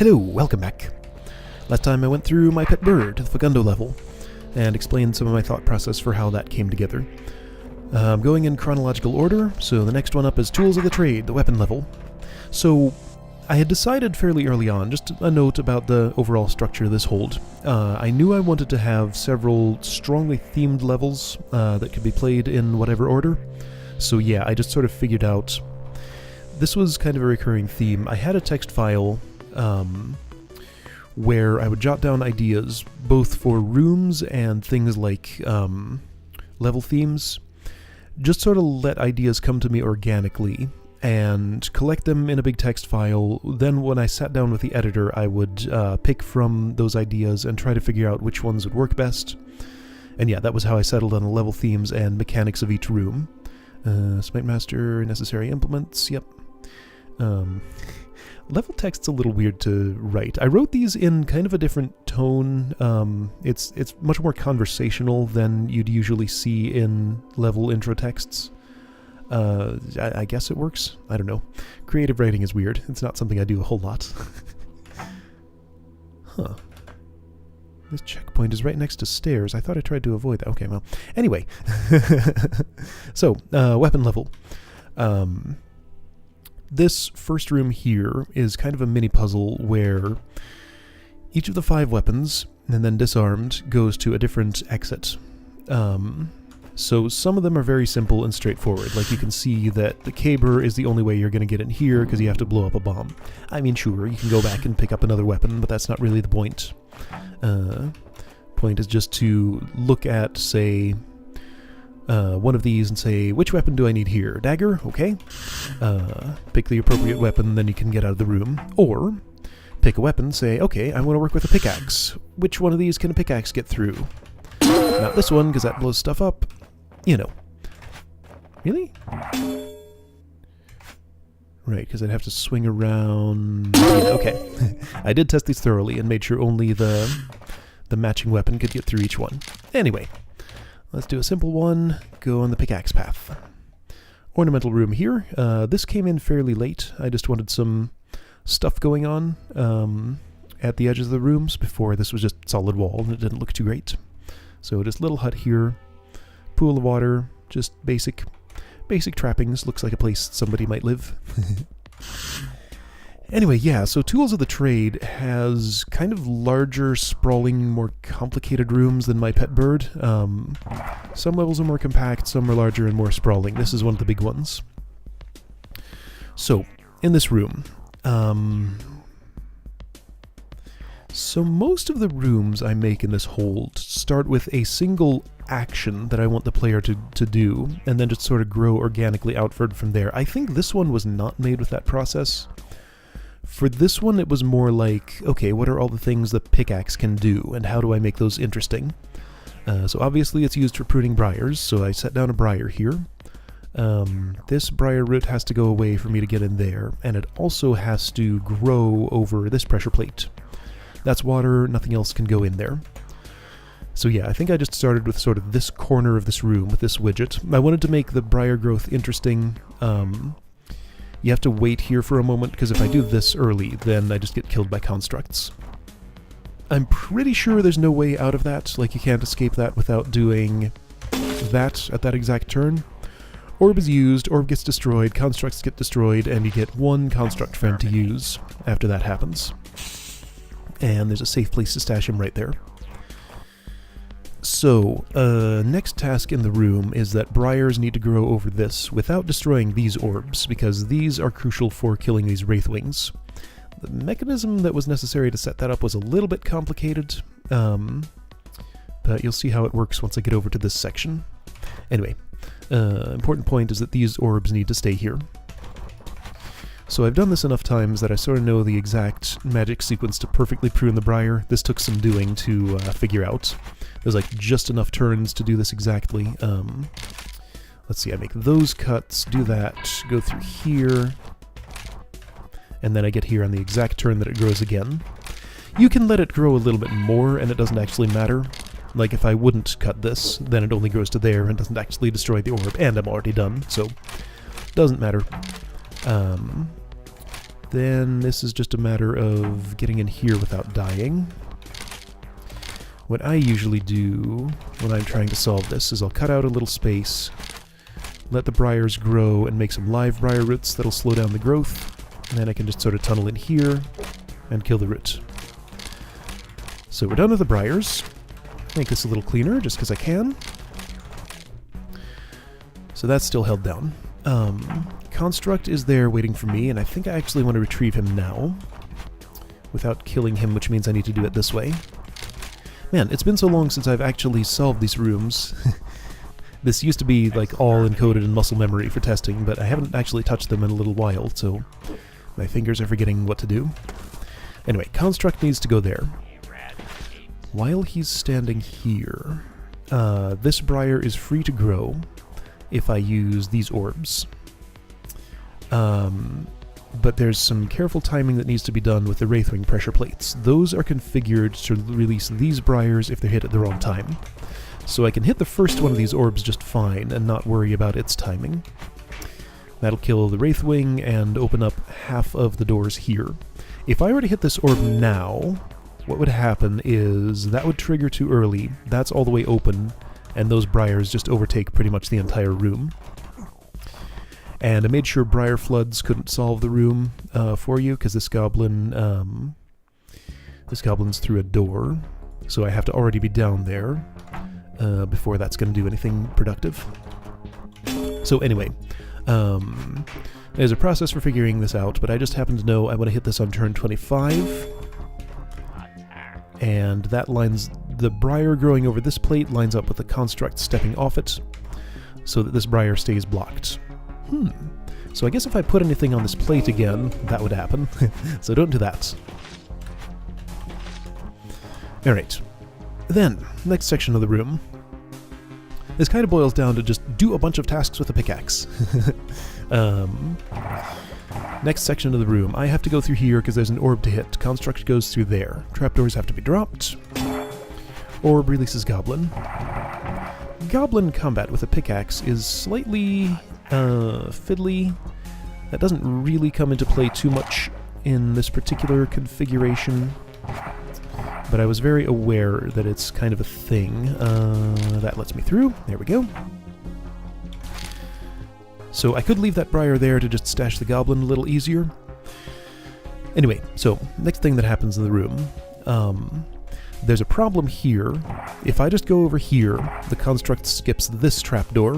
Hello, welcome back. Last time I went through my pet bird, the Fagundo level, and explained some of my thought process for how that came together. I'm going in chronological order, so the next one up is Tools of the Trade, the weapon level. So, I had decided fairly early on, just a note about the overall structure of this hold. I knew I wanted to have several strongly themed levels that could be played in whatever order. So yeah, I just sort of figured out this was kind of a recurring theme. I had a text file where I would jot down ideas both for rooms and things like level themes. Just sort of let ideas come to me organically and collect them in a big text file. Then when I sat down with the editor, I would pick from those ideas and try to figure out which ones would work best. And yeah, that was how I settled on the level themes and mechanics of each room. Smite Master, necessary implements, yep. Level text's a little weird to write. I wrote these in kind of a different tone. It's much more conversational than you'd usually see in level intro texts. I guess it works. I don't know. Creative writing is weird. It's not something I do a whole lot. Huh. This checkpoint is right next to stairs. I thought I tried to avoid that. Okay, well. Anyway. So, weapon level. This first room here is kind of a mini puzzle where each of the 5 weapons, and then disarmed, goes to a different exit. So some of them are very simple and straightforward. Like you can see that the caber is the only way you're going to get in here because you have to blow up a bomb. I mean, sure, you can go back and pick up another weapon, but that's not really the point. Point is just to look at, say, one of these and say, which weapon do I need here? Dagger? Okay. Pick the appropriate weapon, then you can get out of the room. Or, pick a weapon, say, okay, I want to work with a pickaxe. Which one of these can a pickaxe get through? Not this one, because that blows stuff up. You know. Really? Right, because I'd have to swing around... Yeah, okay. I did test these thoroughly and made sure only the matching weapon could get through each one. Anyway. Let's do a simple one, go on the pickaxe path. Ornamental room here. This came in fairly late. I just wanted some stuff going on at the edges of the rooms before this was just solid wall and it didn't look too great. So just little hut here, pool of water, just basic trappings. Looks like a place somebody might live. Anyway, yeah, so Tools of the Trade has kind of larger, sprawling, more complicated rooms than my pet bird. Some levels are more compact, some are larger and more sprawling. This is one of the big ones. So, in this room, so most of the rooms I make in this hold start with a single action that I want the player to do, and then just sort of grow organically outward from there. I think this one was not made with that process. For this one, it was more like, okay, what are all the things the pickaxe can do, and how do I make those interesting? So obviously it's used for pruning briars, so I set down a briar here. This briar root has to go away for me to get in there, and it also has to grow over this pressure plate. That's water, nothing else can go in there. So yeah, I think I just started with sort of this corner of this room with this widget. I wanted to make the briar growth interesting. You have to wait here for a moment, because if I do this early, then I just get killed by constructs. I'm pretty sure there's no way out of that, like you can't escape that without doing that at that exact turn. Orb is used, orb gets destroyed, constructs get destroyed, and you get one construct friend to use after that happens. And there's a safe place to stash him right there. So, next task in the room is that briars need to grow over this without destroying these orbs, because these are crucial for killing these wraithwings. The mechanism that was necessary to set that up was a little bit complicated, but you'll see how it works once I get over to this section. Anyway, important point is that these orbs need to stay here. So I've done this enough times that I sort of know the exact magic sequence to perfectly prune the briar. This took some doing to figure out. There's like just enough turns to do this exactly. Let's see, I make those cuts, do that, go through here, and then I get here on the exact turn that it grows again. You can let it grow a little bit more and it doesn't actually matter. Like if I wouldn't cut this, then it only grows to there and doesn't actually destroy the orb, and I'm already done, so doesn't matter. then this is just a matter of getting in here without dying. What I usually do when I'm trying to solve this is I'll cut out a little space, let the briars grow, and make some live briar roots that'll slow down the growth, and then I can just sort of tunnel in here and kill the root. So we're done with the briars. Make this a little cleaner just because I can. So that's still held down. Construct is there waiting for me, and I think I actually want to retrieve him now without killing him, which means I need to do it this way. Man, it's been so long since I've actually solved these rooms. This used to be like all encoded in muscle memory for testing, but I haven't actually touched them in a little while, so my fingers are forgetting what to do. Anyway, Construct needs to go there. While he's standing here, this briar is free to grow if I use these orbs. But there's some careful timing that needs to be done with the Wraithwing pressure plates. Those are configured to release these briars if they're hit at the wrong time. So I can hit the first one of these orbs just fine and not worry about its timing. That'll kill the Wraithwing and open up half of the doors here. If I were to hit this orb now, what would happen is that would trigger too early, that's all the way open, and those briars just overtake pretty much the entire room. And I made sure Briar Floods couldn't solve the room for you, because this goblin's through a door, so I have to already be down there before that's going to do anything productive. So anyway, there's a process for figuring this out, but I just happen to know I want to hit this on turn 25, and that lines the briar growing over this plate lines up with the construct stepping off it, so that this briar stays blocked. So I guess if I put anything on this plate again, that would happen. So don't do that. Alright. Then, next section of the room. This kind of boils down to just do a bunch of tasks with a pickaxe. Next section of the room. I have to go through here because there's an orb to hit. Construct goes through there. Trapdoors have to be dropped. Orb releases Goblin. Goblin combat with a pickaxe is slightly fiddly. That doesn't really come into play too much in this particular configuration, but I was very aware that it's kind of a thing. That lets me through. There we go. So I could leave that briar there to just stash the goblin a little easier. Anyway, so next thing that happens in the room. There's a problem here. If I just go over here, the construct skips this trapdoor,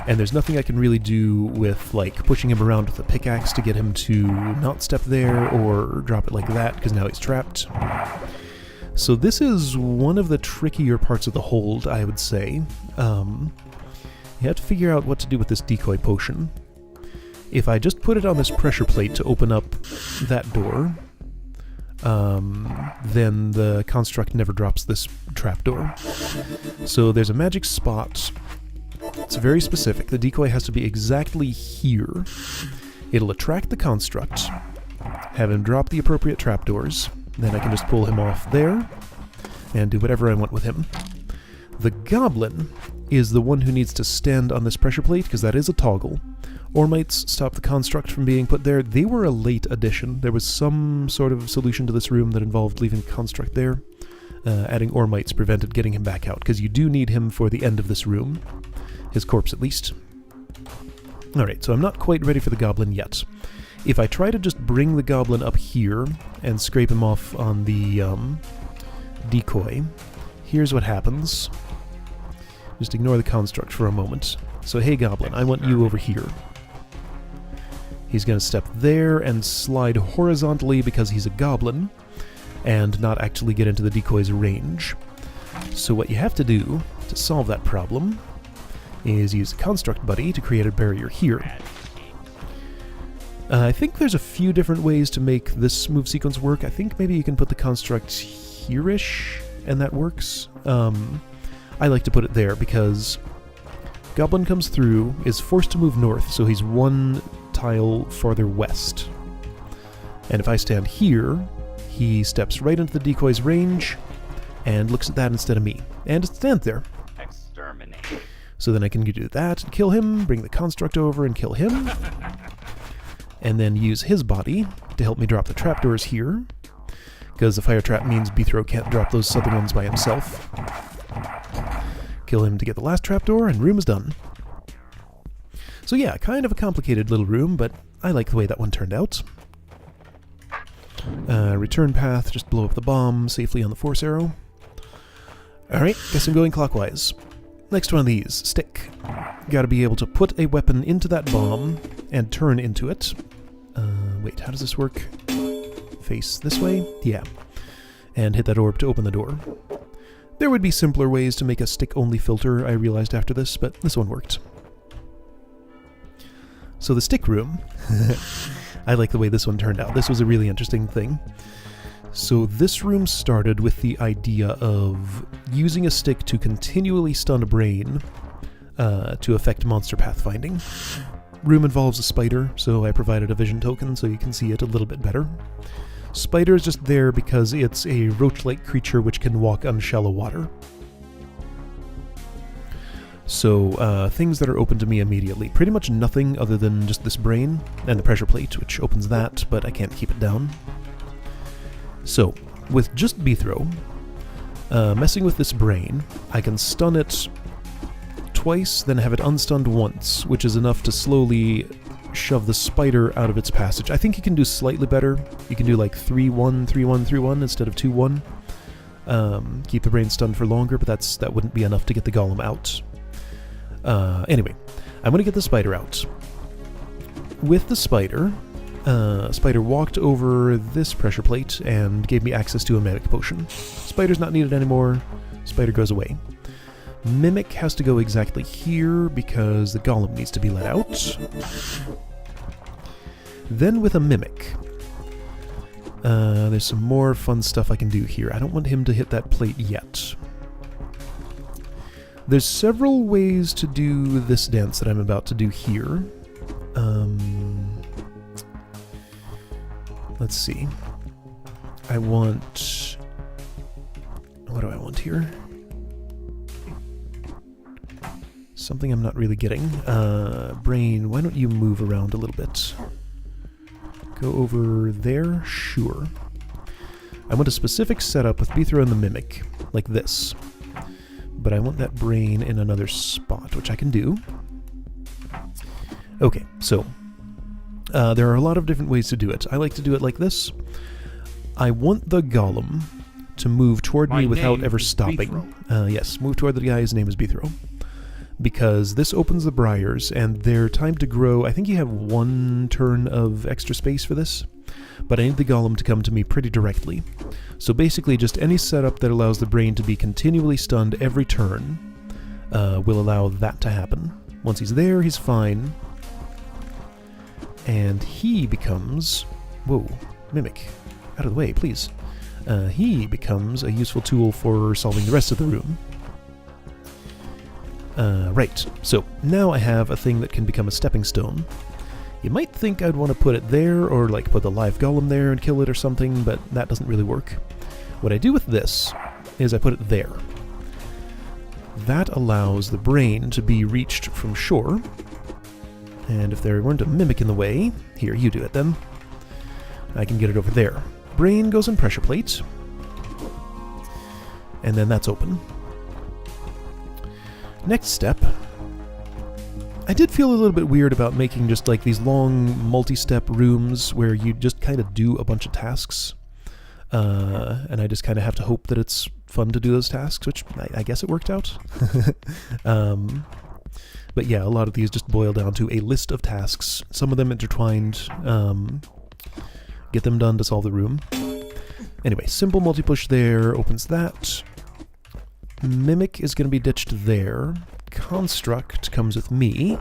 and there's nothing I can really do with, like, pushing him around with a pickaxe to get him to not step there, or drop it like that, because now he's trapped. So this is one of the trickier parts of the hold, I would say. You have to figure out what to do with this decoy potion. If I just put it on this pressure plate to open up that door, then the construct never drops this trapdoor. So there's a magic spot. It's very specific. The decoy has to be exactly here. It'll attract the construct, have him drop the appropriate trapdoors, then I can just pull him off there and do whatever I want with him. The goblin is the one who needs to stand on this pressure plate, because that is a toggle. Ormites stop the construct from being put there. They were a late addition. There was some sort of solution to this room that involved leaving the construct there. Adding Ormites prevented getting him back out, because you do need him for the end of this room. His corpse, at least. Alright, so I'm not quite ready for the goblin yet. If I try to just bring the goblin up here and scrape him off on the decoy, here's what happens. Just ignore the construct for a moment. So hey goblin, I want you over here. He's going to step there and slide horizontally because he's a goblin, and not actually get into the decoy's range. So what you have to do to solve that problem is use the construct buddy to create a barrier here. I think there's a few different ways to make this move sequence work. I think maybe you can put the construct here-ish, and that works. I like to put it there because Goblin comes through, is forced to move north, so he's one tile farther west. And if I stand here, he steps right into the decoy's range and looks at that instead of me. And it stands there. So then I can do that and kill him, bring the construct over and kill him. and then use his body to help me drop the trapdoors here, because the fire trap means Bithro can't drop those southern ones by himself. Kill him to get the last trapdoor, and room is done. So yeah, kind of a complicated little room, but I like the way that one turned out. Return path, just blow up the bomb safely on the force arrow. Alright, guess I'm going clockwise. Next one of these, stick. Gotta be able to put a weapon into that bomb and turn into it. Wait, how does this work? Face this way? Yeah. And hit that orb to open the door. There would be simpler ways to make a stick-only filter, I realized after this, but this one worked. So the stick room, I like the way this one turned out. This was a really interesting thing. So this room started with the idea of using a stick to continually stun a brain to affect monster pathfinding. Room involves a spider, so I provided a vision token so you can see it a little bit better. Spider is just there because it's a roach-like creature which can walk on shallow water. So, things that are open to me immediately. Pretty much nothing other than just this brain, and the pressure plate, which opens that, but I can't keep it down. So, with just Bithro, messing with this brain, I can stun it twice, then have it unstunned once, which is enough to slowly shove the spider out of its passage. I think you can do slightly better. You can do like 3-1, 3-1, 3-1 instead of 2-1. Keep the brain stunned for longer, but that wouldn't be enough to get the golem out. Anyway, I'm going to get the spider out. With the spider, Spider walked over this pressure plate and gave me access to a mimic potion. Spider's not needed anymore. Spider goes away. Mimic has to go exactly here because the golem needs to be let out. Then with a mimic, there's some more fun stuff I can do here. I don't want him to hit that plate yet. There's several ways to do this dance that I'm about to do here. Let's see. I want... What do I want here? Something I'm not really getting. Brain, why don't you move around a little bit? Go over there? Sure. I want a specific setup with Bithro and the Mimic, like this. But I want that brain in another spot, which I can do. Okay, so there are a lot of different ways to do it. I like to do it like this. I want the golem to move toward me without ever stopping. Yes, move toward the guy, his name is Bithro. Because this opens the briars, and their time to grow, I think you have 1 turn of extra space for this, but I need the golem to come to me pretty directly. So basically just any setup that allows the brain to be continually stunned every turn will allow that to happen. Once he's there, he's fine. And he becomes... Whoa, Mimic. Out of the way, please. He becomes a useful tool for solving the rest of the room. Right, so now I have a thing that can become a stepping stone. You might think I'd want to put it there, or like put the live golem there and kill it or something, but that doesn't really work. What I do with this is I put it there. That allows the brain to be reached from shore, and if there weren't a mimic in the way, here, you do it then, I can get it over there. Brain goes in pressure plate, and then that's open. Next step, I did feel a little bit weird about making just like these long multi-step rooms where you just kind of do a bunch of tasks, and I just kind of have to hope that it's fun to do those tasks, which I guess it worked out. But yeah, a lot of these just boil down to a list of tasks, some of them intertwined, get them done to solve the room. Anyway, simple multi-push there, opens that. Mimic is going to be ditched there. Construct comes with me.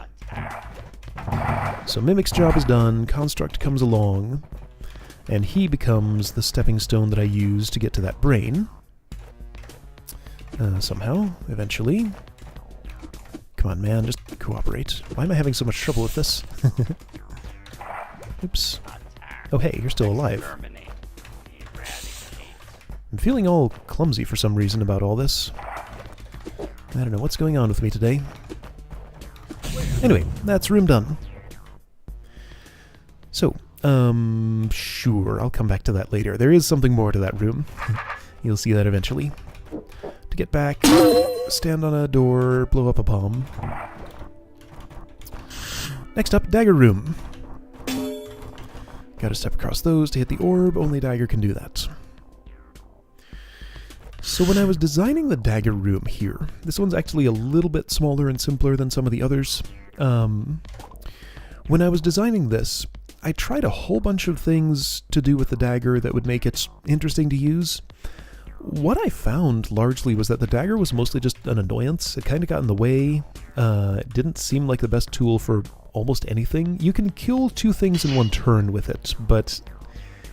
So Mimic's job is done, Construct comes along, and he becomes the stepping stone that I use to get to that brain. Somehow, eventually. Come on, man, just cooperate. Why am I having so much trouble with this? Oops. Oh hey, you're still alive. I'm feeling all clumsy for some reason about all this. I don't know what's going on with me today. Anyway, that's room done. So, sure, I'll come back to that later. There is something more to that room. You'll see that eventually. To get back, stand on a door, blow up a bomb. Next up, dagger room. Gotta step across those to hit the orb, only dagger can do that. So when I was designing the dagger room here, this one's actually a little bit smaller and simpler than some of the others. When I was designing this, I tried a whole bunch of things to do with the dagger that would make it interesting to use. What I found largely was that the dagger was mostly just an annoyance. It kind of got in the way. It didn't seem like the best tool for almost anything. You can kill 2 things in 1 turn with it, but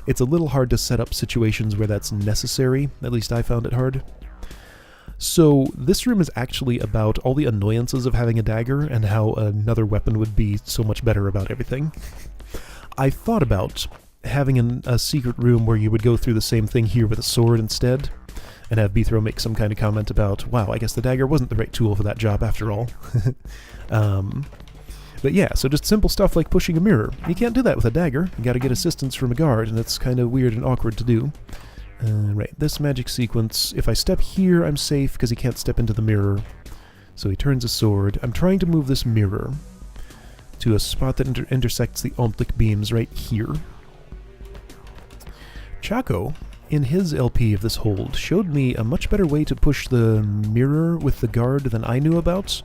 it's a little hard to set up situations where that's necessary. At least I found it hard. So this room is actually about all the annoyances of having a dagger and how another weapon would be so much better about everything. I thought about having a secret room where you would go through the same thing here with a sword instead, and have Bithro make some kind of comment about, wow, I guess the dagger wasn't the right tool for that job after all. But yeah, so just simple stuff like pushing a mirror. You can't do that with a dagger. You gotta get assistance from a guard, and it's kind of weird and awkward to do. Right, this magic sequence, if I step here, I'm safe because he can't step into the mirror. So he turns a sword. I'm trying to move this mirror to a spot that intersects the Omtlik beams right here. Chaco, in his LP of this hold, showed me a much better way to push the mirror with the guard than I knew about.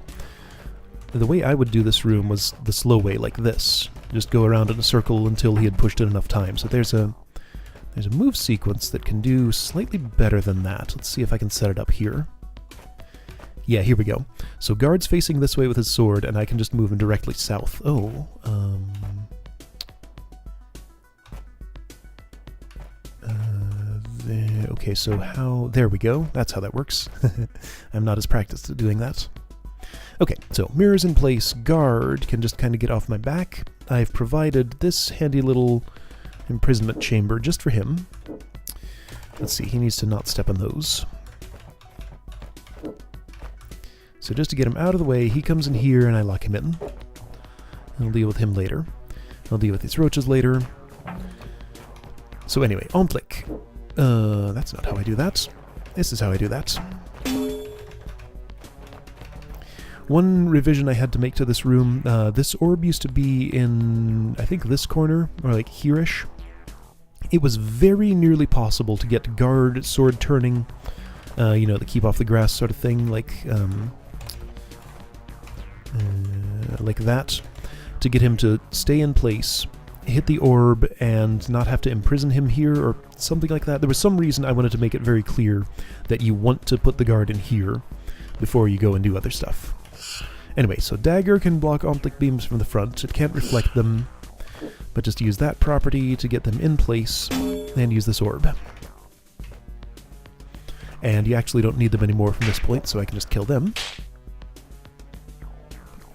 The way I would do this room was the slow way, like this. Just go around in a circle until he had pushed it enough times. So there's a move sequence that can do slightly better than that. Let's see if I can set it up here. Yeah, here we go. So guard's facing this way with his sword, and I can just move him directly south. Oh, okay, so how... There we go. That's how that works. I'm not as practiced at doing that. Okay, so mirrors in place. Guard can just kind of get off my back. I've provided this handy little imprisonment chamber just for him. Let's see, he needs to not step on those. So just to get him out of the way, he comes in here and I lock him in. I'll deal with him later. I'll deal with these roaches later. So anyway, Omtlik. That's not how I do that. This is how I do that. One revision I had to make to this room, this orb used to be in, I think, this corner, or like here-ish. It was very nearly possible to get guard sword turning, you know, the keep off the grass sort of thing, like that, to get him to stay in place, hit the orb, and not have to imprison him here, or something like that. There was some reason I wanted to make it very clear that you want to put the guard in here before you go and do other stuff. Anyway, so dagger can block Omtlik beams from the front. It can't reflect them, but just use that property to get them in place, and use this orb. And you actually don't need them anymore from this point, so I can just kill them.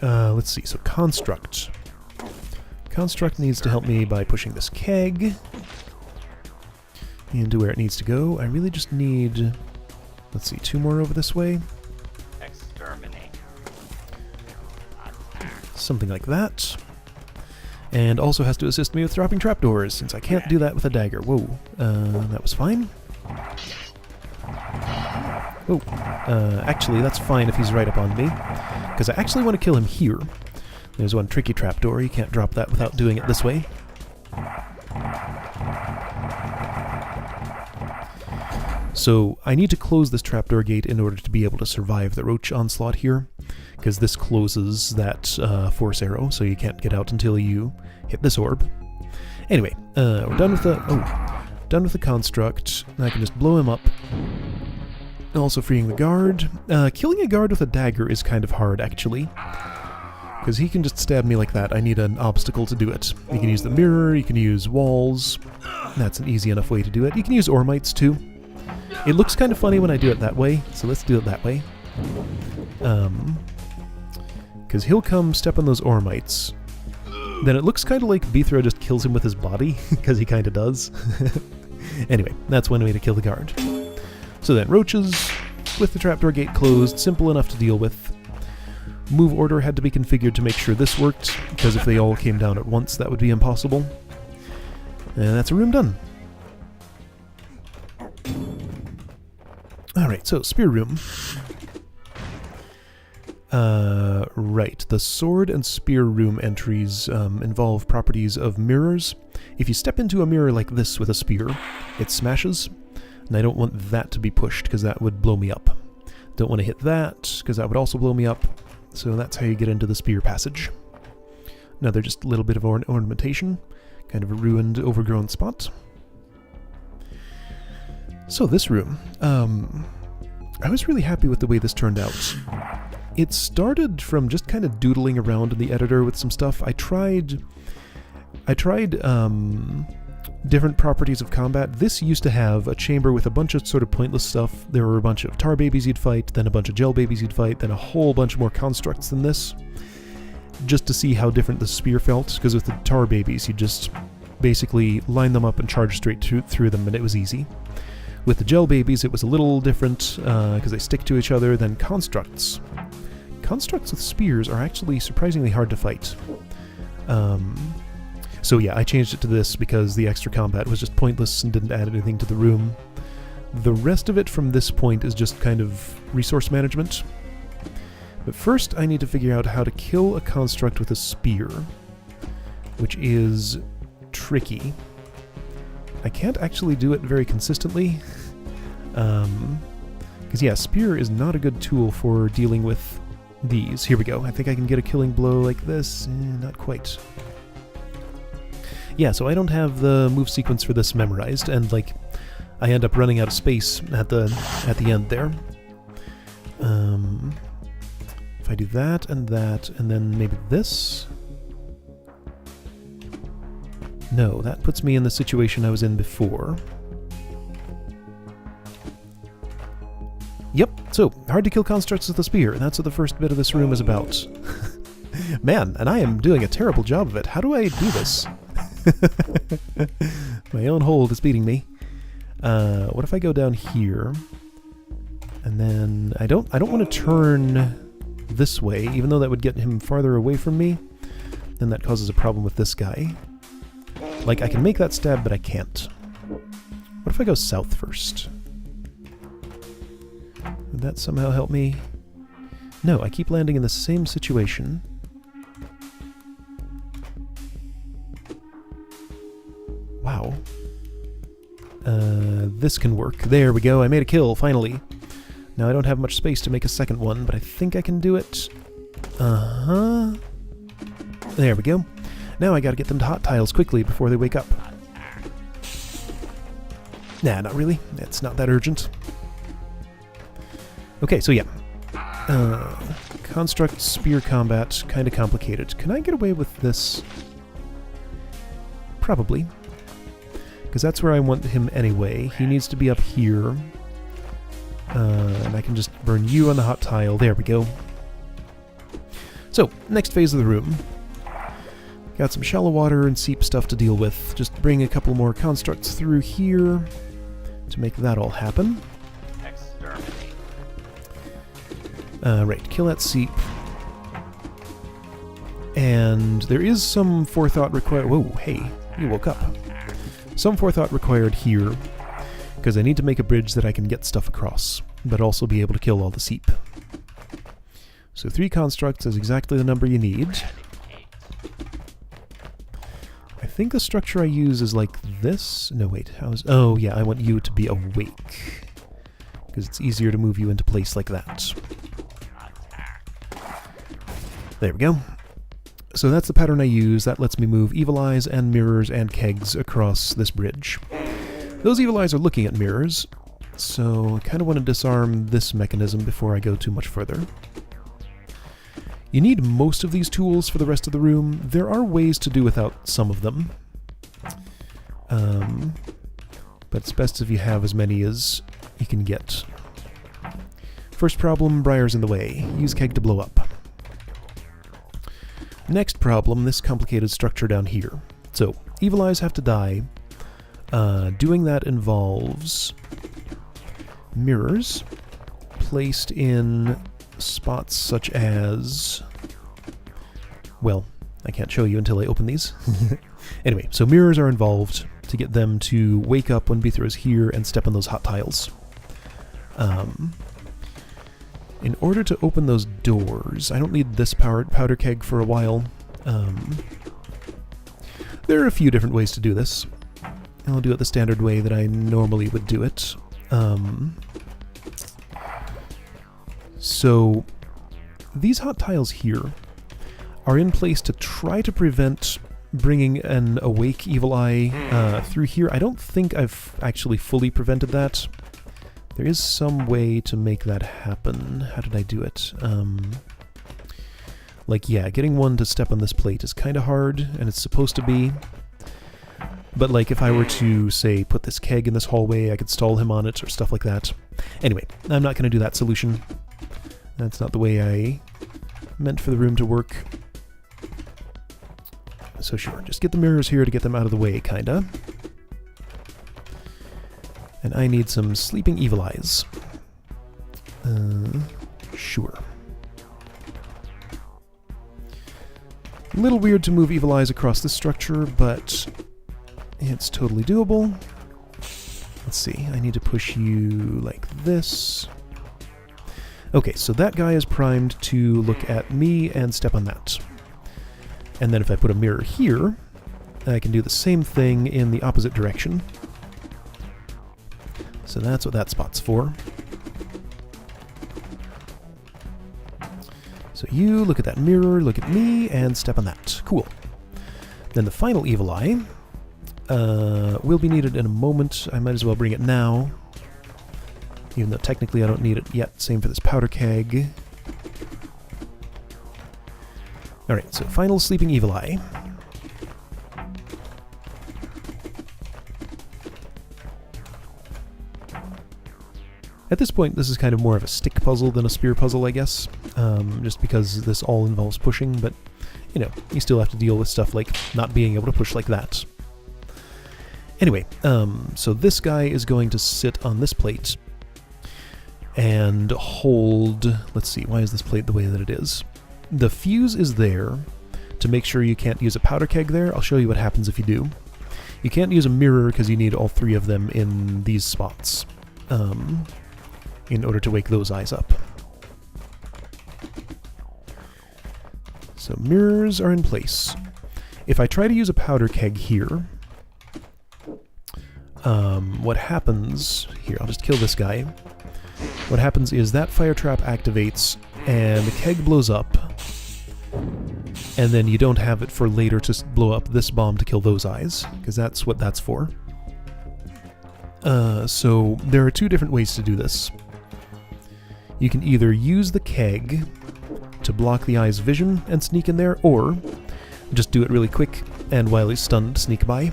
Let's see, so Construct. Construct needs to help me by pushing this keg into where it needs to go. I really just need, let's see, 2 more over this way. Something like that. And also has to assist me with dropping trapdoors, since I can't do that with a dagger. Whoa. That was fine. Oh. Actually, that's fine if he's right up on me, because I actually want to kill him here. There's one tricky trapdoor. You can't drop that without doing it this way. So I need to close this trapdoor gate in order to be able to survive the roach onslaught here, because this closes that force arrow, so you can't get out until you hit this orb. Anyway, we're done with the construct. I can just blow him up. Also freeing the guard. Killing a guard with a dagger is kind of hard, actually, because he can just stab me like that. I need an obstacle to do it. You can use the mirror, you can use walls. That's an easy enough way to do it. You can use ormites too. It looks kind of funny when I do it that way, so let's do it that way. Because he'll come step on those ormites. Then it looks kind of like Bithro just kills him with his body, because he kind of does. Anyway, that's one way to kill the guard. So then, roaches, with the trapdoor gate closed, simple enough to deal with. Move order had to be configured to make sure this worked, because if they all came down at once, that would be impossible. And that's a room done. Alright, so spear room. Right, the sword and spear room entries involve properties of mirrors. If you step into a mirror like this with a spear, it smashes, and I don't want that to be pushed because that would blow me up. Don't want to hit that because that would also blow me up, so that's how you get into the spear passage. Another just little bit of ornamentation, kind of a ruined, overgrown spot. So this room, I was really happy with the way this turned out. It started from just kind of doodling around in the editor with some stuff. I tried different properties of combat. This used to have a chamber with a bunch of sort of pointless stuff. There were a bunch of tar babies you'd fight, then a bunch of gel babies you'd fight, then a whole bunch more constructs than this, just to see how different the spear felt, because with the tar babies you just basically line them up and charge straight through them, and it was easy. With the gel babies it was a little different, because they stick to each other. Then constructs. Constructs with spears are actually surprisingly hard to fight. So yeah, I changed it to this because the extra combat was just pointless and didn't add anything to the room. The rest of it from this point is just kind of resource management. But first I need to figure out how to kill a construct with a spear, which is tricky. I can't actually do it very consistently, because yeah, spear is not a good tool for dealing with these. Here we go. I think I can get a killing blow like this. Not quite. Yeah, so I don't have the move sequence for this memorized, and like, I end up running out of space at the end there. If I do that, and then maybe this. No, that puts me in the situation I was in before. Yep, so, hard to kill constructs with a spear, and that's what the first bit of this room is about. Man, and I am doing a terrible job of it. How do I do this? My own hold is beating me. What if I go down here, and then I don't want to turn this way, even though that would get him farther away from me. Then that causes a problem with this guy. Like, I can make that stab, but I can't. What if I go south first? Would that somehow help me? No, I keep landing in the same situation. Wow. This can work. There we go, I made a kill, finally. Now I don't have much space to make a second one, but I think I can do it. Uh-huh. There we go. Now I gotta get them to hot tiles quickly before they wake up. Nah, not really. It's not that urgent. Okay, so yeah. Construct spear combat, kinda complicated. Can I get away with this? Probably. Because that's where I want him anyway. He needs to be up here. And I can just burn you on the hot tile. There we go. So, next phase of the room. Got some shallow water and seep stuff to deal with. Just bring a couple more constructs through here to make that all happen. Right, kill that seep. And there is some forethought required. Whoa, hey, you woke up. Some forethought required here, because I need to make a bridge that I can get stuff across, but also be able to kill all the seep. So 3 constructs is exactly the number you need. I think the structure I use is like this. No, wait. Oh, yeah, I want you to be awake, because it's easier to move you into place like that. There we go. So that's the pattern I use. That lets me move evil eyes and mirrors and kegs across this bridge. Those evil eyes are looking at mirrors, so I kind of want to disarm this mechanism before I go too much further. You need most of these tools for the rest of the room. There are ways to do without some of them. But it's best if you have as many as you can get. First problem, Briar's in the way. Use keg to blow up. Next problem, this complicated structure down here. So, evil eyes have to die. Doing that involves mirrors placed in spots such as... Well, I can't show you until I open these. Anyway, so mirrors are involved to to get them to wake up when B throws here and step on those hot tiles. In order to open those doors, I don't need this powder keg for a while. There are a few different ways to do this. I'll do it the standard way that I normally would do it. So these hot tiles here are in place to try to prevent bringing an awake evil eye through here. I don't think I've actually fully prevented that. There is some way to make that happen. How did I do it? Like, yeah, getting one to step on this plate is kind of hard, and it's supposed to be. But, like, if I were to, say, put this keg in this hallway, I could stall him on it, or stuff like that. Anyway, I'm not going to do that solution. That's not the way I meant for the room to work. So sure, just get the mirrors here to get them out of the way, kinda. And I need some sleeping evil eyes. Sure. A little weird to move evil eyes across this structure, but it's totally doable. Let's see, I need to push you like this. Okay, so that guy is primed to look at me and step on that. And then if I put a mirror here, I can do the same thing in the opposite direction. So that's what that spot's for. So you look at that mirror, look at me, and step on that. Cool. Then the final evil eye will be needed in a moment. I might as well bring it now, even though technically I don't need it yet. Same for this powder keg. Alright, so final sleeping evil eye. At this point, this is kind of more of a stick puzzle than a spear puzzle, I guess. Just because this all involves pushing, but, you know, you still have to deal with stuff like not being able to push like that. Anyway, so this guy is going to sit on this plate and hold... Let's see, why is this plate the way that it is? The fuse is there to make sure you can't use a powder keg there. I'll show you what happens if you do. You can't use a mirror because you need all three of them in these spots in order to wake those eyes up. So mirrors are in place. If I try to use a powder keg here, what happens... Here, I'll just kill this guy. What happens is that fire trap activates and the keg blows up, and then you don't have it for later to blow up this bomb to kill those eyes, because that's what that's for. So there are two different ways to do this. You can either use the keg to block the eye's vision and sneak in there, or just do it really quick, and while he's stunned, sneak by.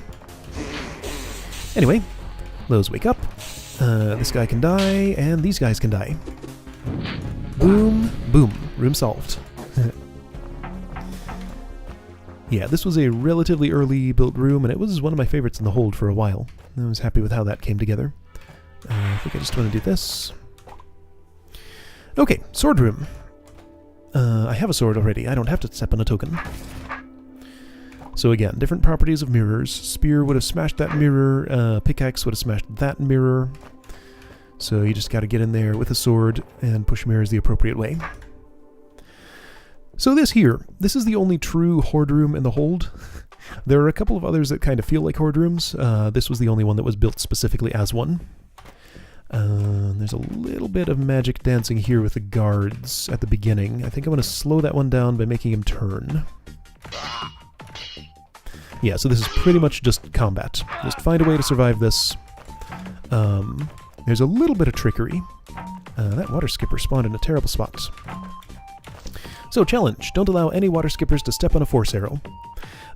Anyway, those wake up. This guy can die, and these guys can die. Boom, boom, room solved. Yeah, this was a relatively early built room, and it was one of my favorites in the hold for a while. I was happy with how that came together. I think I just want to do this. Okay, sword room. I have a sword already. I don't have to step on a token. So again, different properties of mirrors. Spear would have smashed that mirror. Pickaxe would have smashed that mirror. So you just got to get in there with a sword and push mirrors the appropriate way. So this is the only true horde room in the hold. There are a couple of others that kind of feel like horde rooms. This was the only one that was built specifically as one. There's a little bit of magic dancing here with the guards at the beginning. I think I'm going to slow that one down by making him turn. Yeah, so this is pretty much just combat. Just find a way to survive this. There's a little bit of trickery. That water skipper spawned in a terrible spot. So, challenge. Don't allow any water skippers to step on a force arrow.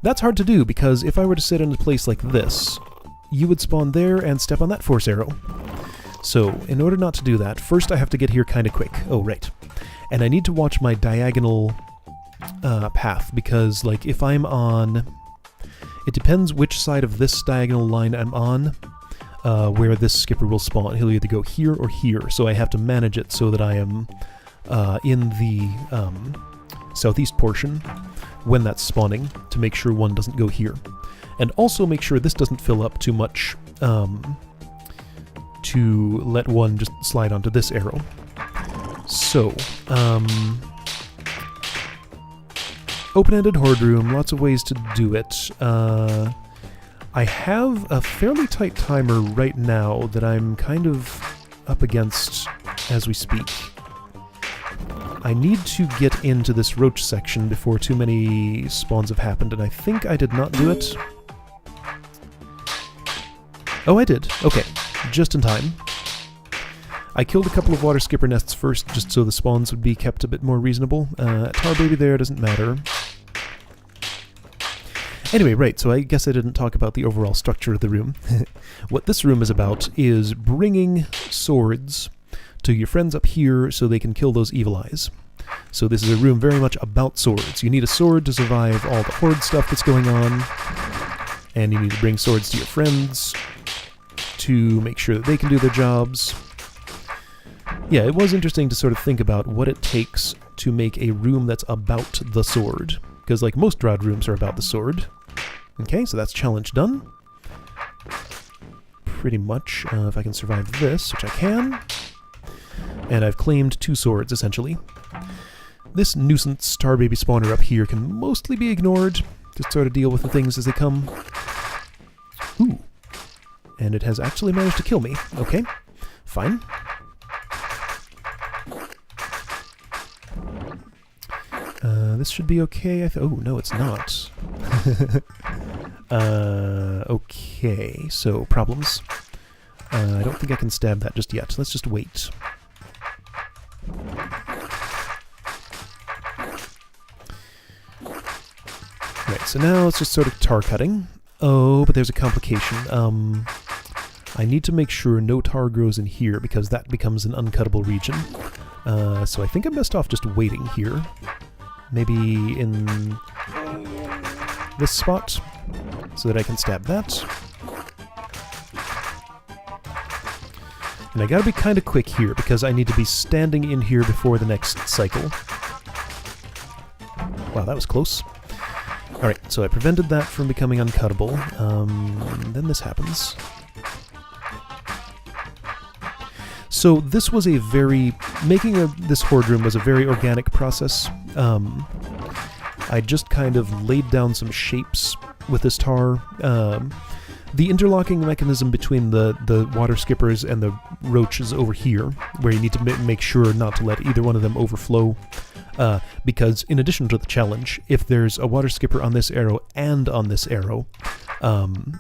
That's hard to do, because if I were to sit in a place like this, you would spawn there and step on that force arrow. So, in order not to do that, first I have to get here kind of quick. Oh, right. And I need to watch my diagonal path, because, like, if I'm on... It depends which side of this diagonal line I'm on, where this skipper will spawn. He'll either go here or here, so I have to manage it so that I am in the southeast portion when that's spawning, to make sure one doesn't go here. And also make sure this doesn't fill up too much to let one just slide onto this arrow. So, open-ended horde room, lots of ways to do it. I have a fairly tight timer right now that I'm kind of up against as we speak. I need to get into this roach section before too many spawns have happened, and I think I did not do it. Oh, I did. Okay. Just in time. I killed a couple of water skipper nests first, just so the spawns would be kept a bit more reasonable. Tar baby there doesn't matter. Anyway, right, so I guess I didn't talk about the overall structure of the room. What this room is about is bringing swords to your friends up here so they can kill those evil eyes. So this is a room very much about swords. You need a sword to survive all the horde stuff that's going on, and you need to bring swords to your friends to make sure that they can do their jobs. Yeah, it was interesting to sort of think about what it takes to make a room that's about the sword. Because like most DROD rooms are about the sword. Okay, so that's challenge done. Pretty much, if I can survive this, which I can. And I've claimed 2 swords, essentially. This nuisance star baby spawner up here can mostly be ignored. Just sort of deal with the things as they come. Ooh. And it has actually managed to kill me. Okay, fine. This should be okay. Oh, no, it's not. Okay, so problems. I don't think I can stab that just yet. Let's just wait. Right, so now it's just sort of tar cutting. Oh, but there's a complication. I need to make sure no tar grows in here because that becomes an uncuttable region. So I think I'm best off just waiting here. Maybe in this spot so that I can stab that. And I gotta be kind of quick here because I need to be standing in here before the next cycle. Wow, that was close. Alright, so I prevented that from becoming uncuttable. Then this happens. So this was a very... Making this horde room was a very organic process. I just kind of laid down some shapes with this tar. The interlocking mechanism between the water skippers and the roaches over here, where you need to make sure not to let either one of them overflow. Because in addition to the challenge, if there's a water skipper on this arrow and on this arrow,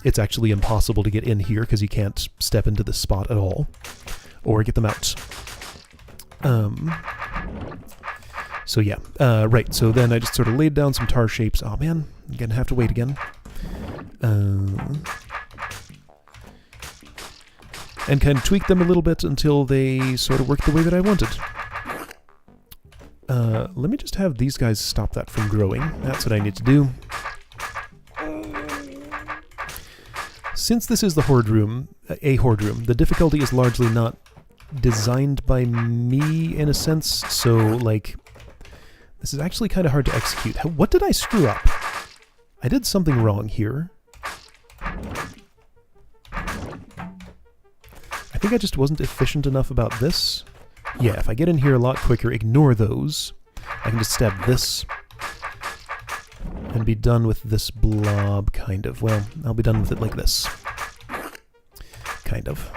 it's actually impossible to get in here because you can't step into this spot at all. Or get them out. So yeah, right, so then I just sort of laid down some tar shapes. Oh man, I'm gonna have to wait again. And kind of tweak them a little bit until they sort of work the way that I wanted. Let me just have these guys stop that from growing. That's what I need to do. Since this is the horde room, the difficulty is largely not designed by me in a sense, so like this is actually kind of hard to execute. What did I screw up? I did something wrong here. I think I just wasn't efficient enough about this. Yeah, if I get in here a lot quicker, ignore those. I can just stab this and be done with this blob, kind of. Well, I'll be done with it like this. Kind of.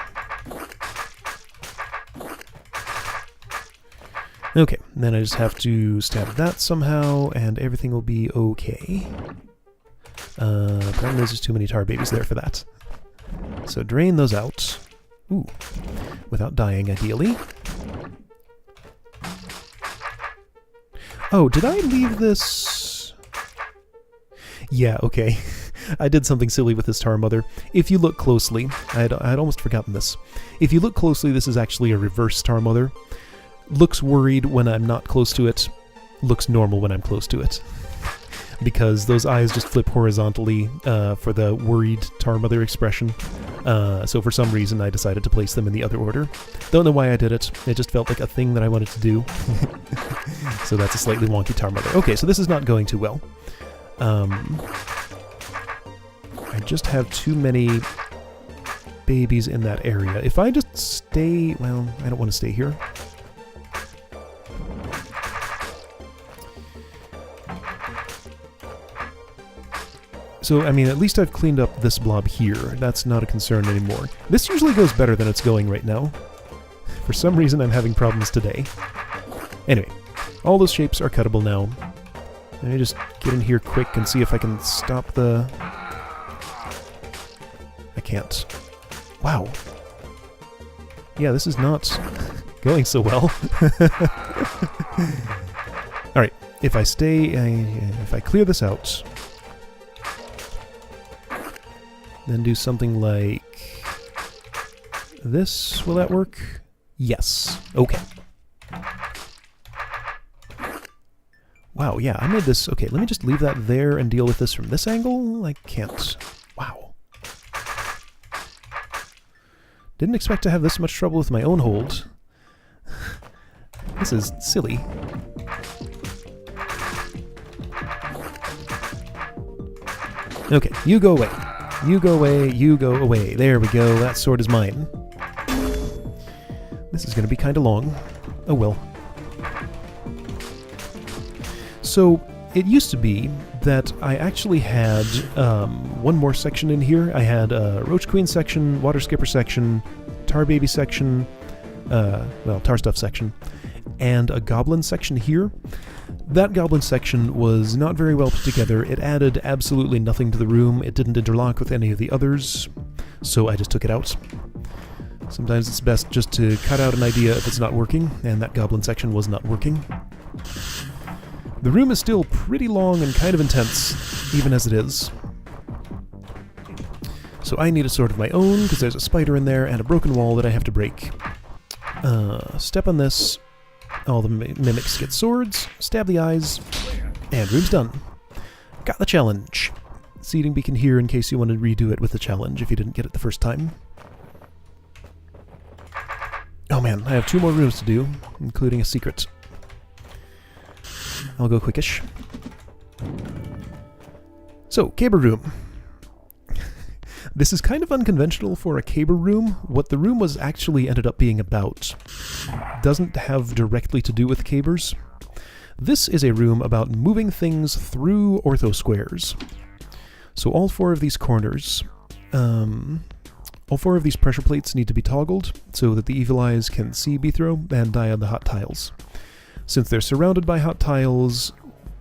Okay, then I just have to stab that somehow, and everything will be okay. Problem is there's too many tar babies there for that. So drain those out. Ooh. Without dying, ideally. Oh, did I leave this? Yeah, okay. I did something silly with this tar mother. If you look closely, I had almost forgotten this. If you look closely, this is actually a reverse tar mother. Looks worried when I'm not close to it, looks normal when I'm close to it. Because those eyes just flip horizontally for the worried tar mother expression. So for some reason I decided to place them in the other order. Don't know why I did it, it just felt like a thing that I wanted to do. So that's a slightly wonky tar mother. Okay, so this is not going too well. I I just have too many babies in that area. If I just stay... well, I don't want to stay here. So, I mean, at least I've cleaned up this blob here. That's not a concern anymore. This usually goes better than it's going right now. For some reason, I'm having problems today. Anyway, all those shapes are cuttable now. Let me just get in here quick and see if I can stop the... I can't. Wow. Yeah, this is not going so well. Alright, if I stay... if I clear this out... then do something like... this, will that work? Yes. Okay. Wow, yeah, I made this... okay, let me just leave that there and deal with this from this angle? I can't... wow. Didn't expect to have this much trouble with my own hold. This is silly. Okay, you go away. You go away, you go away. There we go, that sword is mine. This is going to be kind of long. Oh well. So, it used to be that I actually had one more section in here. I had a Roach Queen section, Water Skipper section, Tar Baby section, well, Tar Stuff section, and a Goblin section here. That Goblin section was not very well put together. It added absolutely nothing to the room. It didn't interlock with any of the others, so I just took it out. Sometimes it's best just to cut out an idea if it's not working, and that Goblin section was not working. The room is still pretty long and kind of intense, even as it is. So I need a sword of my own, because there's a spider in there and a broken wall that I have to break. Step on this. All the mimics get swords, stab the eyes, and room's done. Got the challenge. Seeding beacon here in case you want to redo it with the challenge if you didn't get it the first time. Oh man, I have 2 more rooms to do, including a secret. I'll go quickish. So, caber room. This is kind of unconventional for a caber room. What the room was actually ended up being about doesn't have directly to do with cabers. This is a room about moving things through ortho squares. So all 4 of these corners, all 4 of these pressure plates need to be toggled so that the evil eyes can see Beethro and die on the hot tiles. Since they're surrounded by hot tiles,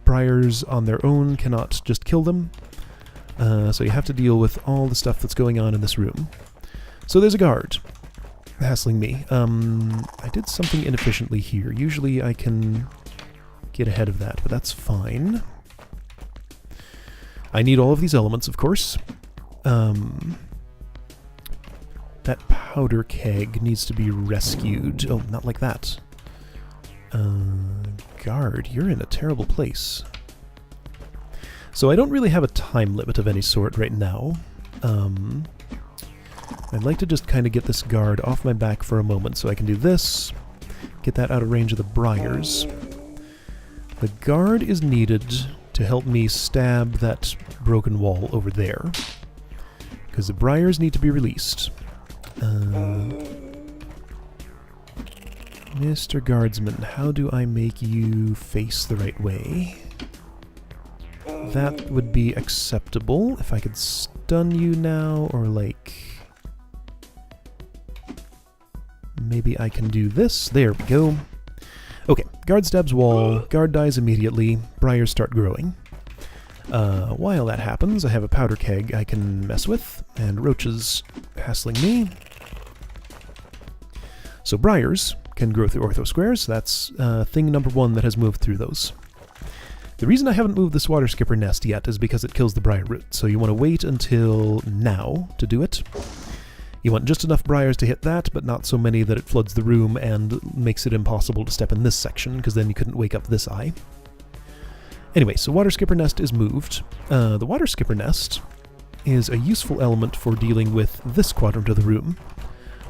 briars on their own cannot just kill them. So you have to deal with all the stuff that's going on in this room. So there's a guard hassling me. I did something inefficiently here. Usually I can get ahead of that, but that's fine. I need all of these elements, of course. That powder keg needs to be rescued. Oh, not like that. Guard, you're in a terrible place. So I don't really have a time limit of any sort right now. I'd like to just kind of get this guard off my back for a moment so I can do this, get that out of range of the briars. The guard is needed to help me stab that broken wall over there, because the briars need to be released. Mr. Guardsman, how do I make you face the right way? That would be acceptable if I could stun you now, or like... maybe I can do this. There we go. Okay, guard stabs wall, guard dies immediately, briars start growing. While that happens, I have a powder keg I can mess with, and roaches hassling me. So briars can grow through ortho squares. That's thing number 1 that has moved through those. The reason I haven't moved this water skipper nest yet is because it kills the briar root, so you want to wait until now to do it. You want just enough briars to hit that, but not so many that it floods the room and makes it impossible to step in this section, because then you couldn't wake up this eye. Anyway, so water skipper nest is moved. The water skipper nest is a useful element for dealing with this quadrant of the room.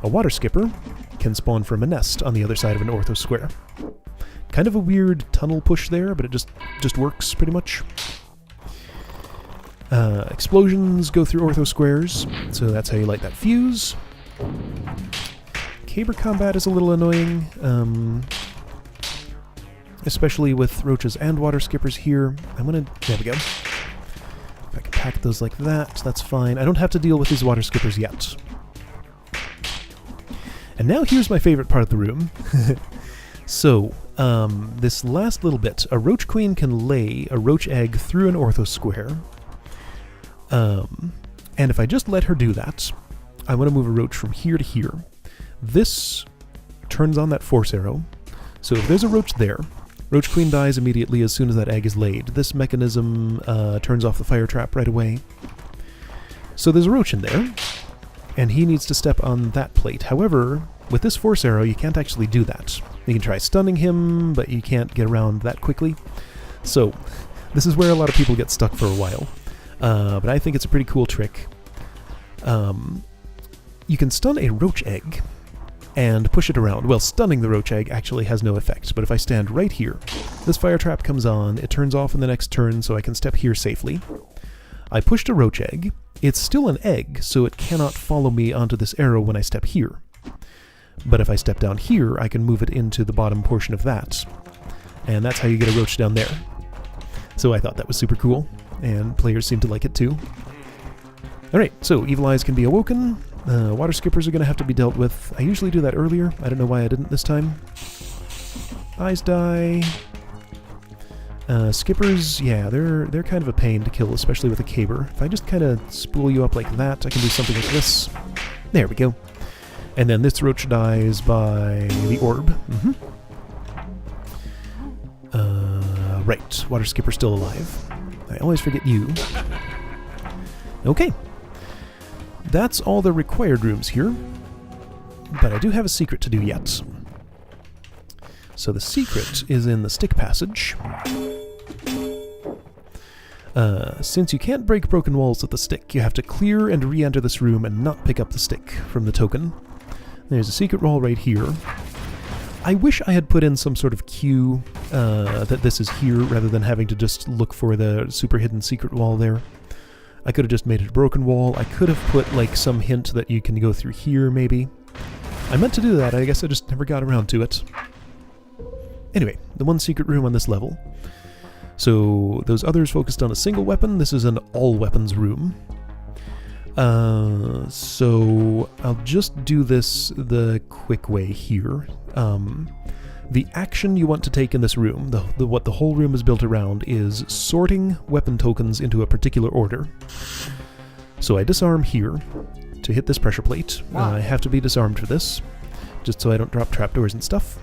A water skipper can spawn from a nest on the other side of an ortho square. Kind of a weird tunnel push there, but it just works pretty much. Explosions go through ortho squares, so that's how you light that fuse. Caber combat is a little annoying, especially with roaches and water skippers here. There we go. If I can pack those like that, that's fine. I don't have to deal with these water skippers yet. And now here's my favorite part of the room. So, this last little bit, a roach queen can lay a roach egg through an ortho square. And if I just let her do that, I want to move a roach from here to here. This turns on that force arrow. So if there's a roach there, roach queen dies immediately as soon as that egg is laid. This mechanism turns off the fire trap right away. So there's a roach in there, and he needs to step on that plate. However, with this force arrow, you can't actually do that. You can try stunning him, but you can't get around that quickly. So this is where a lot of people get stuck for a while. But I think it's a pretty cool trick. You can stun a roach egg and push it around. Well, stunning the roach egg actually has no effect, but if I stand right here, this fire trap comes on, it turns off in the next turn so I can step here safely. I pushed a roach egg. It's still an egg, so it cannot follow me onto this arrow when I step here. But if I step down here, I can move it into the bottom portion of that. And that's how you get a roach down there. So I thought that was super cool, and players seem to like it too. Alright, so Evil Eyes can be awoken. Water skippers are going to have to be dealt with. I usually do that earlier. I don't know why I didn't this time. Eyes die. Skippers, yeah, they're kind of a pain to kill, especially with a caber. If I just kind of spool you up like that, I can do something like this. There we go. And then this roach dies by the orb. Right, water skipper's still alive. I always forget you. Okay. That's all the required rooms here. But I do have a secret to do yet. So the secret is in the stick passage. Since you can't break broken walls with the stick, you have to clear and re-enter this room and not pick up the stick from the token. There's a secret wall right here. I wish I had put in some sort of cue that this is here, rather than having to just look for the super hidden secret wall there. I could have just made it a broken wall. I could have put like some hint that you can go through here, maybe. I meant to do that, I guess I just never got around to it. Anyway, the one secret room on this level. So those others focused on a single weapon. This is an all weapons room. So I'll just do this the quick way here. The action you want to take in this room, what the whole room is built around, is sorting weapon tokens into a particular order. So I disarm here to hit this pressure plate. I have to be disarmed for this, just so I don't drop trapdoors and stuff.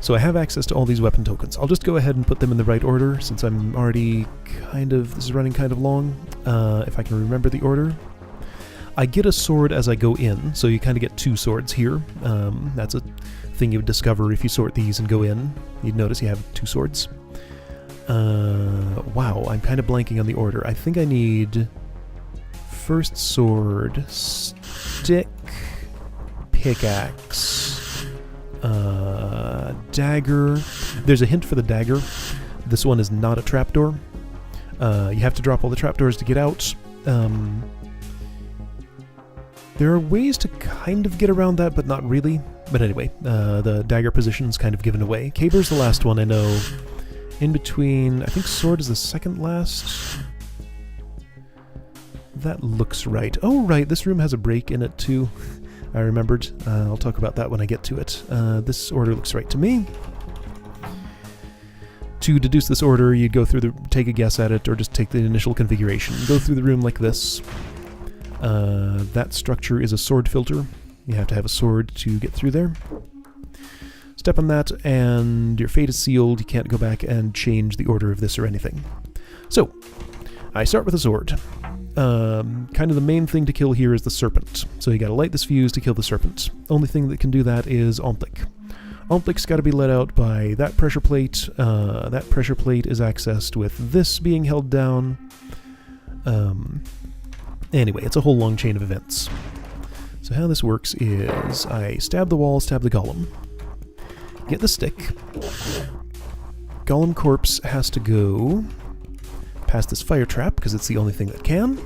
So I have access to all these weapon tokens. I'll just go ahead and put them in the right order, since I'm already this is running kind of long, if I can remember the order. I get a sword as I go in, so you kind of get two swords here. That's a thing you would discover if you sort these and go in. You'd notice you have two swords. Wow, I'm kind of blanking on the order. I think I need first sword, stick, pickaxe, dagger. There's a hint for the dagger. This one is not a trapdoor. You have to drop all the trapdoors to get out. There are ways to kind of get around that, but not really. But anyway, the dagger position's kind of given away. Caber's the last one I know. In between, I think sword is the second last. That looks right. Oh, right, this room has a break in it too. I remembered. I'll talk about that when I get to it. This order looks right to me. To deduce this order, you'd go through take a guess at it, or just take the initial configuration. Go through the room like this. That structure is a sword filter. You have to have a sword to get through there. Step on that, and your fate is sealed. You can't go back and change the order of this or anything. So, I start with a sword. Kind of the main thing to kill here is the serpent. So you gotta light this fuse to kill the serpent. Only thing that can do that is Ontlik. Ontlik's gotta be let out by that pressure plate. That pressure plate is accessed with this being held down. Anyway, it's a whole long chain of events. So how this works is I stab the wall, stab the golem. Get the stick. Golem corpse has to go past this fire trap, because it's the only thing that can,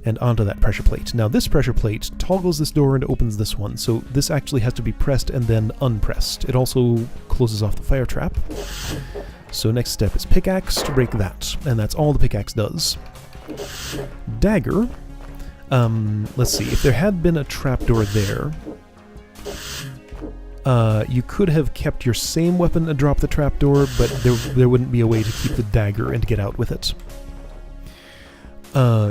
and onto that pressure plate. Now this pressure plate toggles this door and opens this one, so this actually has to be pressed and then unpressed. It also closes off the fire trap. So next step is pickaxe to break that, and that's all the pickaxe does. Dagger. Let's see, if there had been a trapdoor there, you could have kept your same weapon and dropped the trapdoor, but there wouldn't be a way to keep the dagger and get out with it.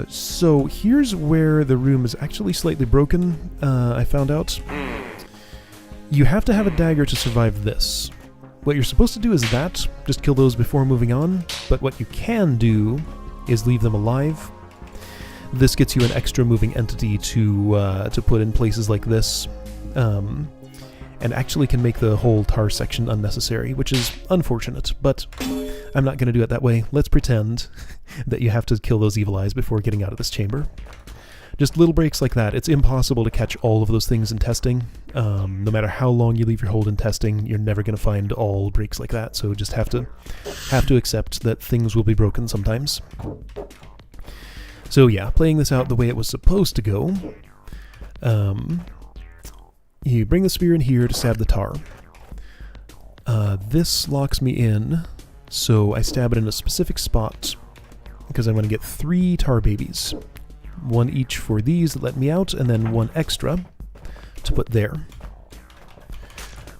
So here's where the room is actually slightly broken, I found out. You have to have a dagger to survive this. What you're supposed to do is that, just kill those before moving on, but what you can do is leave them alive. This gets you an extra moving entity to put in places like this, and actually can make the whole tar section unnecessary, which is unfortunate, but I'm not going to do it that way. Let's pretend that you have to kill those evil eyes before getting out of this chamber. Just little breaks like that. It's impossible to catch all of those things in testing. No matter how long you leave your hold in testing, you're never going to find all breaks like that, so just have to accept that things will be broken sometimes. So yeah, playing this out the way it was supposed to go, you bring the spear in here to stab the tar. This locks me in, so I stab it in a specific spot, because I'm going to get 3 tar babies. 1 each for these that let me out, and then 1 extra to put there.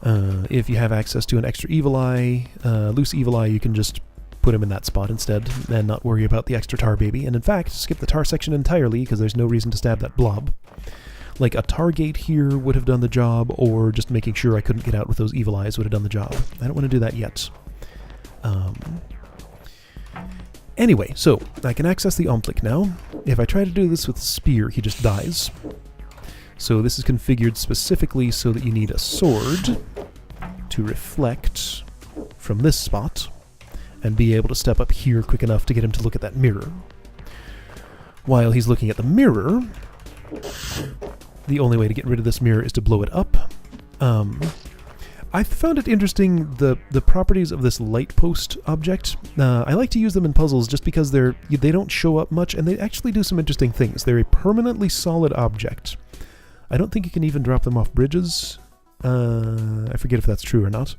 If you have access to an extra evil eye, loose evil eye, you can just put him in that spot instead, and not worry about the extra tar baby. And in fact, skip the tar section entirely, because there's no reason to stab that blob. Like a tar gate here would have done the job, or just making sure I couldn't get out with those evil eyes would have done the job. I don't want to do that yet. Anyway, so I can access the Omplic now. If I try to do this with the spear, he just dies. So this is configured specifically so that you need a sword to reflect from this spot and be able to step up here quick enough to get him to look at that mirror. While he's looking at the mirror, the only way to get rid of this mirror is to blow it up. I found it interesting, the properties of this light post object. I like to use them in puzzles just because they don't show up much, and they actually do some interesting things. They're a permanently solid object. I don't think you can even drop them off bridges. I forget if that's true or not.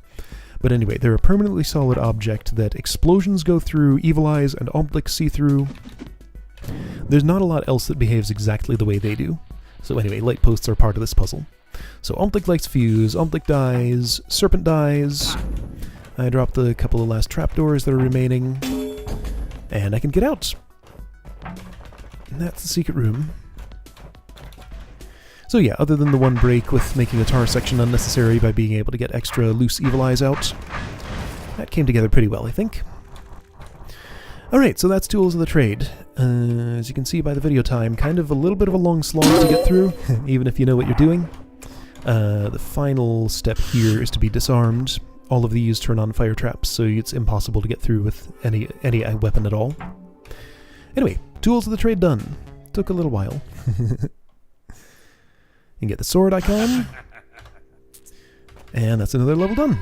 But anyway, they're a permanently solid object that explosions go through, evil eyes and Omplics see through. There's not a lot else that behaves exactly the way they do. So anyway, light posts are part of this puzzle. So Omplic likes fuse, Omplic dies, Serpent dies. I dropped the couple of last trapdoors that are remaining, and I can get out. And that's the secret room. So yeah, other than the one break with making the tar section unnecessary by being able to get extra loose evil eyes out, that came together pretty well, I think. Alright, so that's Tools of the Trade. As you can see by the video time, kind of a little bit of a long slog to get through, even if you know what you're doing. The final step here is to be disarmed. All of these turn on fire traps, so it's impossible to get through with any weapon at all. Anyway, Tools of the Trade done. Took a little while. You can get the sword icon. And that's another level done.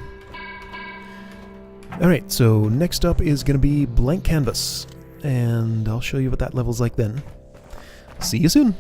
Alright, so next up is going to be Blank Canvas. And I'll show you what that level's like then. See you soon!